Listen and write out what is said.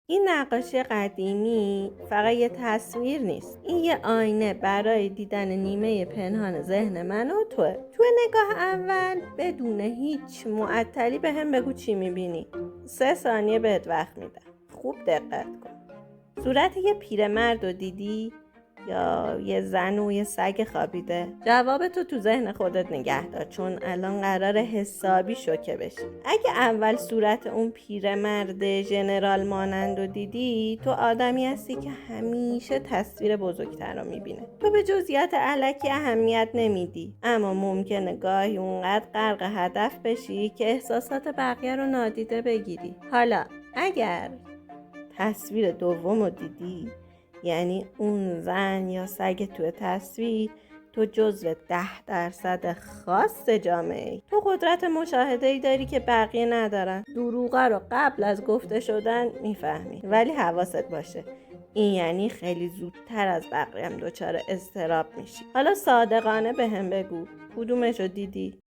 این نقاشی قدیمی فقط یه تصویر نیست، این یه آینه برای دیدن نیمه پنهان ذهن من و توه. تو نگاه اول بدون هیچ معطلی به هم بگو چی میبینی. 3 ثانیه بهت وقت میدم، خوب دقت کن. صورت یه پیرمرد رو دیدی؟ یا یه زن و یه سگ خوابیده؟ جوابتو تو ذهن خودت نگه دار، چون الان قراره حسابی شوکه بشی. اگه اول صورت اون پیرمرد ژنرال مانند رو دیدی، تو آدمی هستی که همیشه تصویر بزرگتر رو میبینه. تو به جزئیات الکی اهمیت نمیدی، اما ممکنه گاهی اونقدر غرق هدف بشی که احساسات بقیه رو نادیده بگیری. حالا اگر تصویر دوم رو دیدی، یعنی اون زن یا سگ توی تصویر، تو جزو 10% خاص جامعه ای. تو قدرت مشاهده ای داری که بقیه ندارن. دروغا رو قبل از گفته شدن میفهمی، ولی حواست باشه این یعنی خیلی زودتر از بقیه هم دچار اضطراب میشی. حالا صادقانه به هم بگو کدومش رو دیدی؟